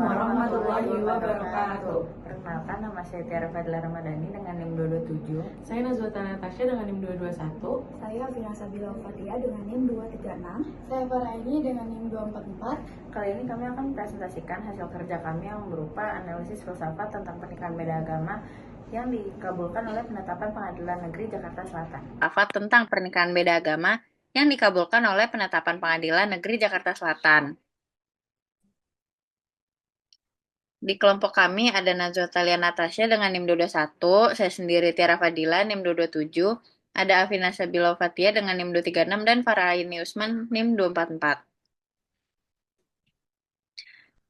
warahmatullahi wabarakatuh. Perkenalkan, nama saya Tiara Fadila Ramadhani dengan NIM 227. Saya Nazwata Natasha dengan NIM 221. Saya Vina Sabila Fatia dengan NIM 236. Saya Faraini dengan NIM 244. Kali ini kami akan mempresentasikan hasil kerja kami yang berupa analisis filsafat tentang pernikahan beda agama yang dikabulkan oleh penetapan Pengadilan Negeri Jakarta Selatan. Filsafat tentang pernikahan beda agama yang dikabulkan oleh penetapan Pengadilan Negeri Jakarta Selatan. Di kelompok kami ada Najwa Talia Natasha dengan NIM 221, saya sendiri Tiara Fadila NIM 227, ada Afina Sabila Fatia dengan NIM 236, dan Faraini Usman NIM 244.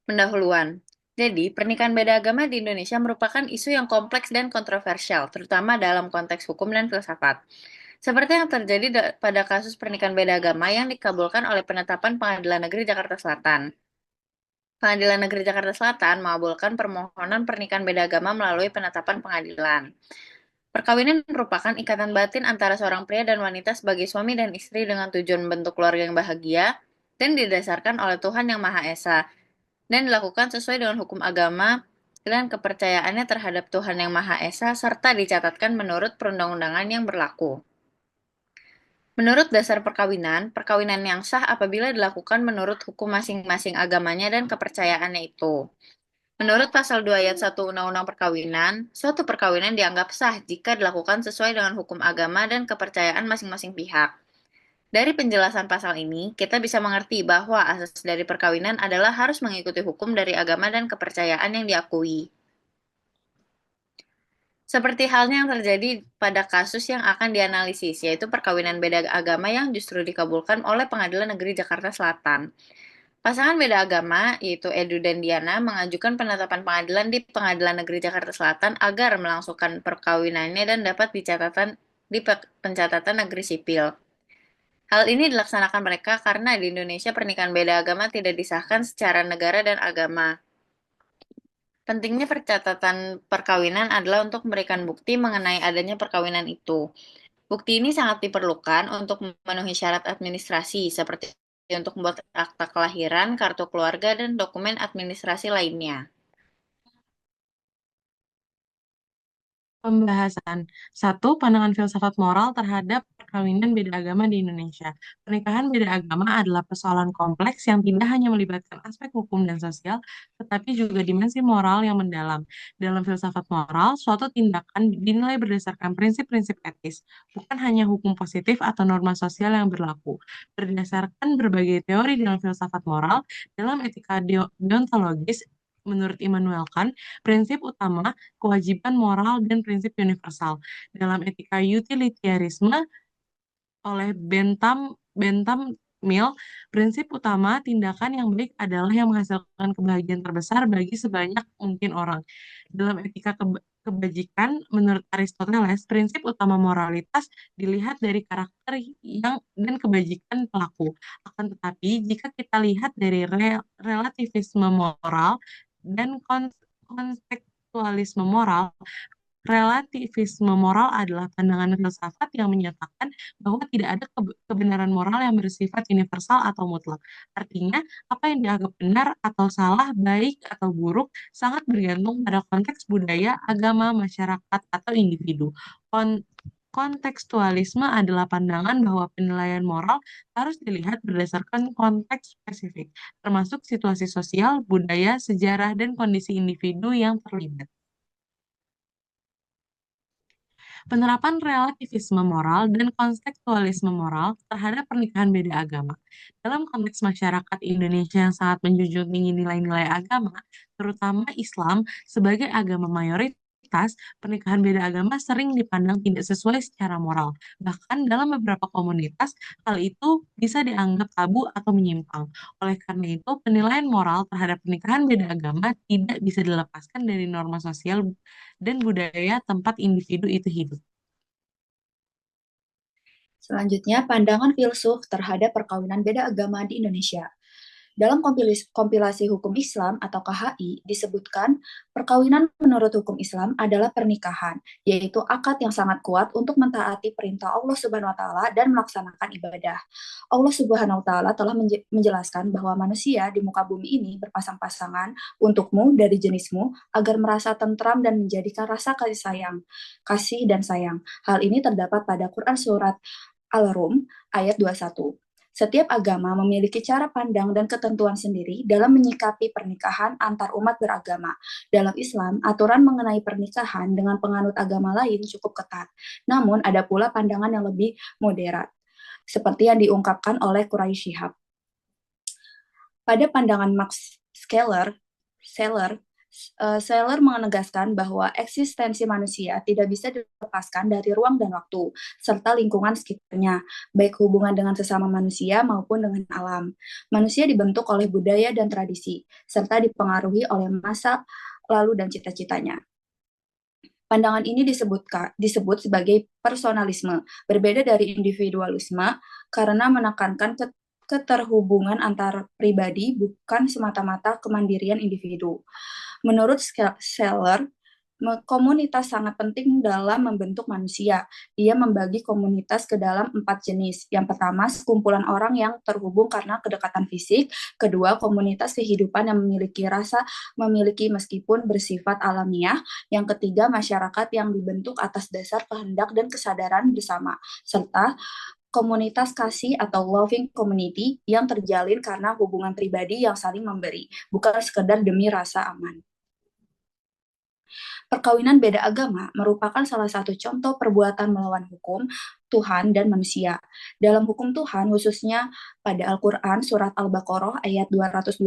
Pendahuluan. Jadi, pernikahan beda agama di Indonesia merupakan isu yang kompleks dan kontroversial, terutama dalam konteks hukum dan filsafat. Seperti yang terjadi pada kasus pernikahan beda agama yang dikabulkan oleh penetapan Pengadilan Negeri Jakarta Selatan. Pengadilan Negeri Jakarta Selatan mengabulkan permohonan pernikahan beda agama melalui penetapan pengadilan. Perkawinan merupakan ikatan batin antara seorang pria dan wanita sebagai suami dan istri dengan tujuan membentuk keluarga yang bahagia dan didasarkan oleh Tuhan Yang Maha Esa dan dilakukan sesuai dengan hukum agama dan kepercayaannya terhadap Tuhan Yang Maha Esa serta dicatatkan menurut perundang-undangan yang berlaku. Menurut dasar perkawinan, perkawinan yang sah apabila dilakukan menurut hukum masing-masing agamanya dan kepercayaannya itu. Menurut pasal 2 ayat 1 Undang-Undang Perkawinan, suatu perkawinan dianggap sah jika dilakukan sesuai dengan hukum agama dan kepercayaan masing-masing pihak. Dari penjelasan pasal ini, kita bisa mengerti bahwa asas dari perkawinan adalah harus mengikuti hukum dari agama dan kepercayaan yang diakui. Seperti halnya yang terjadi pada kasus yang akan dianalisis, yaitu perkawinan beda agama yang justru dikabulkan oleh Pengadilan Negeri Jakarta Selatan. Pasangan beda agama, yaitu Edu dan Diana, mengajukan penetapan pengadilan di Pengadilan Negeri Jakarta Selatan agar melangsungkan perkawinannya dan dapat dicatatkan di pencatatan negeri sipil. Hal ini dilaksanakan mereka karena di Indonesia pernikahan beda agama tidak disahkan secara negara dan agama. Pentingnya percatatan perkawinan adalah untuk memberikan bukti mengenai adanya perkawinan itu. Bukti ini sangat diperlukan untuk memenuhi syarat administrasi, seperti untuk membuat akta kelahiran, kartu keluarga, dan dokumen administrasi lainnya. Pembahasan 1. Pandangan filsafat moral terhadap perkawinan beda agama di Indonesia. Pernikahan beda agama adalah persoalan kompleks yang tidak hanya melibatkan aspek hukum dan sosial, tetapi juga dimensi moral yang mendalam. Dalam filsafat moral, suatu tindakan dinilai berdasarkan prinsip-prinsip etis, bukan hanya hukum positif atau norma sosial yang berlaku. Berdasarkan berbagai teori dalam filsafat moral, dalam etika deontologis, menurut Immanuel Kant, prinsip utama kewajiban moral dan prinsip universal. Dalam etika utilitarisme oleh Bentham Mill, prinsip utama tindakan yang baik adalah yang menghasilkan kebahagiaan terbesar bagi sebanyak mungkin orang. Dalam etika kebajikan, menurut Aristoteles, prinsip utama moralitas dilihat dari karakter dan kebajikan pelaku. Akan tetapi, jika kita lihat dari relativisme moral dan kontekstualisme moral, relativisme moral adalah pandangan filsafat yang menyatakan bahwa tidak ada kebenaran moral yang bersifat universal atau mutlak. Artinya, apa yang dianggap benar atau salah, baik atau buruk, sangat bergantung pada konteks budaya, agama, masyarakat, atau individu. Kontekstualisme adalah pandangan bahwa penilaian moral harus dilihat berdasarkan konteks spesifik, termasuk situasi sosial, budaya, sejarah, dan kondisi individu yang terlibat. Penerapan relativisme moral dan kontekstualisme moral terhadap pernikahan beda agama. Dalam konteks masyarakat Indonesia yang sangat menjunjung tinggi nilai-nilai agama, terutama Islam sebagai agama mayoritas, pernikahan beda agama sering dipandang tidak sesuai secara moral. Bahkan dalam beberapa komunitas, hal itu bisa dianggap tabu atau menyimpang. Oleh karena itu, penilaian moral terhadap pernikahan beda agama tidak bisa dilepaskan dari norma sosial dan budaya tempat individu itu hidup. Selanjutnya, pandangan filsuf terhadap perkawinan beda agama di Indonesia. Dalam kompilasi hukum Islam atau KHI disebutkan perkawinan menurut hukum Islam adalah pernikahan, yaitu akad yang sangat kuat untuk mentaati perintah Allah Subhanahu wa taala dan melaksanakan ibadah. Allah Subhanahu wa taala telah menjelaskan bahwa manusia di muka bumi ini berpasang-pasangan untukmu dari jenismu agar merasa tentram dan menjadikan rasa kasih dan sayang. Hal ini terdapat pada Quran surat Al-Rum ayat 21. Setiap agama memiliki cara pandang dan ketentuan sendiri dalam menyikapi pernikahan antar umat beragama. Dalam Islam, aturan mengenai pernikahan dengan penganut agama lain cukup ketat. Namun, ada pula pandangan yang lebih moderat, seperti yang diungkapkan oleh Quraisy Shihab. Pada pandangan Max Seller menegaskan bahwa eksistensi manusia tidak bisa dilepaskan dari ruang dan waktu, serta lingkungan sekitarnya, baik hubungan dengan sesama manusia maupun dengan alam. Manusia dibentuk oleh budaya dan tradisi, serta dipengaruhi oleh masa lalu dan cita-citanya. Pandangan ini disebut sebagai personalisme, berbeda dari individualisme karena menekankan keterhubungan antar pribadi, bukan semata-mata kemandirian individu. Menurut Seller, komunitas sangat penting dalam membentuk manusia. Ia membagi komunitas ke dalam 4 jenis. Yang pertama, sekumpulan orang yang terhubung karena kedekatan fisik. Kedua, komunitas kehidupan yang memiliki meskipun bersifat alamiah. Yang ketiga, masyarakat yang dibentuk atas dasar kehendak dan kesadaran bersama. Serta komunitas kasih atau loving community yang terjalin karena hubungan pribadi yang saling memberi, bukan sekedar demi rasa aman. Perkawinan beda agama merupakan salah satu contoh perbuatan melawan hukum Tuhan dan manusia. Dalam hukum Tuhan, khususnya pada Al-Quran, surat Al-Baqarah ayat 221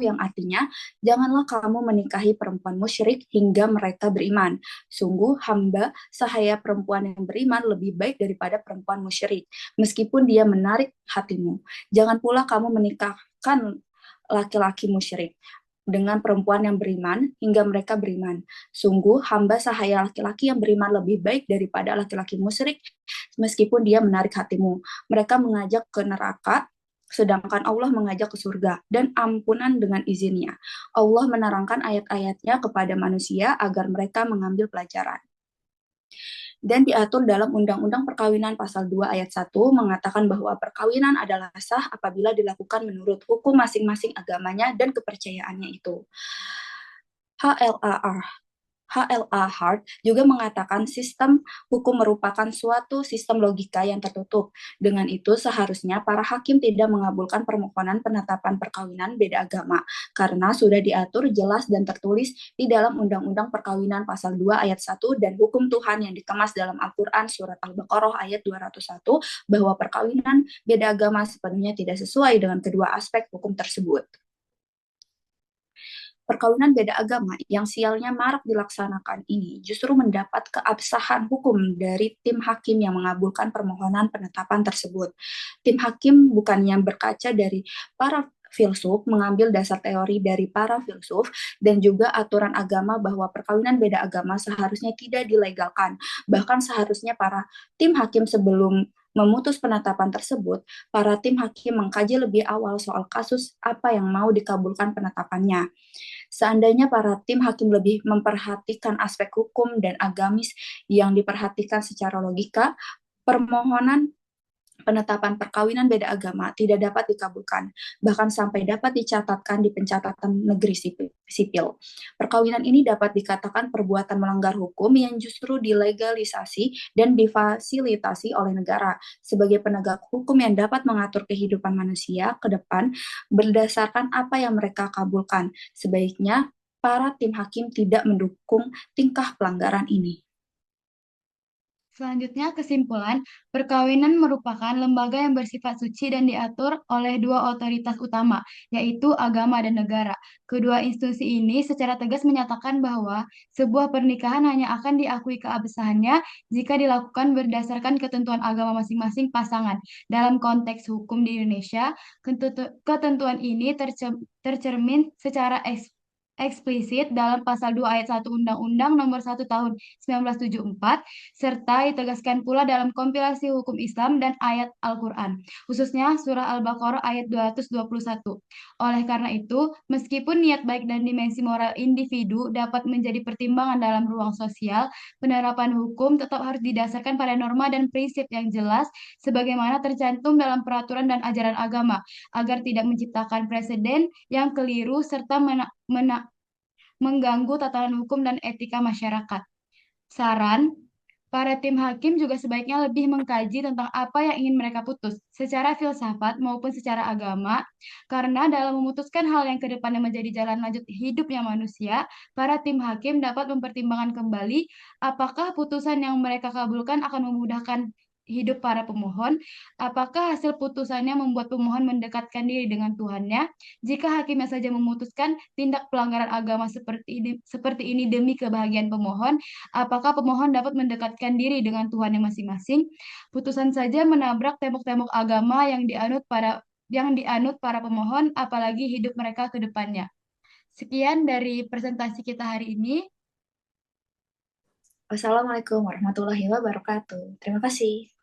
yang artinya, janganlah kamu menikahi perempuan musyrik hingga mereka beriman. Sungguh hamba sahaya perempuan yang beriman lebih baik daripada perempuan musyrik, meskipun dia menarik hatimu. Jangan pula kamu menikahkan laki-laki musyrik dengan perempuan yang beriman hingga mereka beriman. Sungguh hamba sahaya laki-laki yang beriman lebih baik daripada laki-laki musyrik meskipun dia menarik hatimu. Mereka mengajak ke neraka, sedangkan Allah mengajak ke surga dan ampunan dengan izinnya. Allah menerangkan ayat-ayatnya kepada manusia agar mereka mengambil pelajaran. Dan diatur dalam Undang-Undang Perkawinan Pasal 2 Ayat 1 mengatakan bahwa perkawinan adalah sah apabila dilakukan menurut hukum masing-masing agamanya dan kepercayaannya itu. HLA Hart juga mengatakan sistem hukum merupakan suatu sistem logika yang tertutup. Dengan itu, seharusnya para hakim tidak mengabulkan permohonan penetapan perkawinan beda agama, karena sudah diatur jelas dan tertulis di dalam Undang-Undang Perkawinan Pasal 2 Ayat 1 dan hukum Tuhan yang dikemas dalam Al-Quran Surat Al-Baqarah ayat 201 bahwa perkawinan beda agama sepenuhnya tidak sesuai dengan kedua aspek hukum tersebut. Perkawinan beda agama yang sialnya marak dilaksanakan ini justru mendapat keabsahan hukum dari tim hakim yang mengabulkan permohonan penetapan tersebut. Tim hakim bukannya berkaca dari para filsuf, mengambil dasar teori dari para filsuf dan juga aturan agama bahwa perkawinan beda agama seharusnya tidak dilegalkan. Bahkan seharusnya para tim hakim sebelum memutus penetapan tersebut, para tim hakim mengkaji lebih awal soal kasus apa yang mau dikabulkan penetapannya. Seandainya para tim hakim lebih memperhatikan aspek hukum dan agamis yang diperhatikan secara logika, permohonan penetapan perkawinan beda agama tidak dapat dikabulkan, bahkan sampai dapat dicatatkan di pencatatan negeri sipil. Perkawinan ini dapat dikatakan perbuatan melanggar hukum yang justru dilegalisasi dan difasilitasi oleh negara sebagai penegak hukum yang dapat mengatur kehidupan manusia ke depan berdasarkan apa yang mereka kabulkan. Sebaiknya para tim hakim tidak mendukung tingkah pelanggaran ini. Selanjutnya, kesimpulan, perkawinan merupakan lembaga yang bersifat suci dan diatur oleh dua otoritas utama, yaitu agama dan negara. Kedua institusi ini secara tegas menyatakan bahwa sebuah pernikahan hanya akan diakui keabsahannya jika dilakukan berdasarkan ketentuan agama masing-masing pasangan. Dalam konteks hukum di Indonesia, ketentuan ini tercermin secara eksplisit dalam pasal 2 ayat 1 Undang-Undang Nomor 1 Tahun 1974, serta ditegaskan pula dalam kompilasi hukum Islam dan ayat Al-Quran, khususnya Surah Al-Baqarah ayat 221. Oleh karena itu, meskipun niat baik dan dimensi moral individu dapat menjadi pertimbangan dalam ruang sosial, penerapan hukum tetap harus didasarkan pada norma dan prinsip yang jelas sebagaimana tercantum dalam peraturan dan ajaran agama, agar tidak menciptakan preseden yang keliru serta mengganggu tatanan hukum dan etika masyarakat. Saran, para tim hakim juga sebaiknya lebih mengkaji tentang apa yang ingin mereka putus, secara filsafat maupun secara agama, karena dalam memutuskan hal yang kedepannya menjadi jalan lanjut hidupnya manusia, para tim hakim dapat mempertimbangkan kembali apakah putusan yang mereka kabulkan akan memudahkan hidup para pemohon, apakah hasil putusannya membuat pemohon mendekatkan diri dengan Tuhannya. Jika hakimnya saja memutuskan tindak pelanggaran agama seperti ini demi kebahagiaan pemohon, apakah pemohon dapat mendekatkan diri dengan Tuhannya masing-masing? Putusan saja menabrak tembok-tembok agama yang dianut para pemohon, apalagi hidup mereka ke depannya. Sekian dari presentasi kita hari ini. Wassalamualaikum warahmatullahi wabarakatuh. Terima kasih.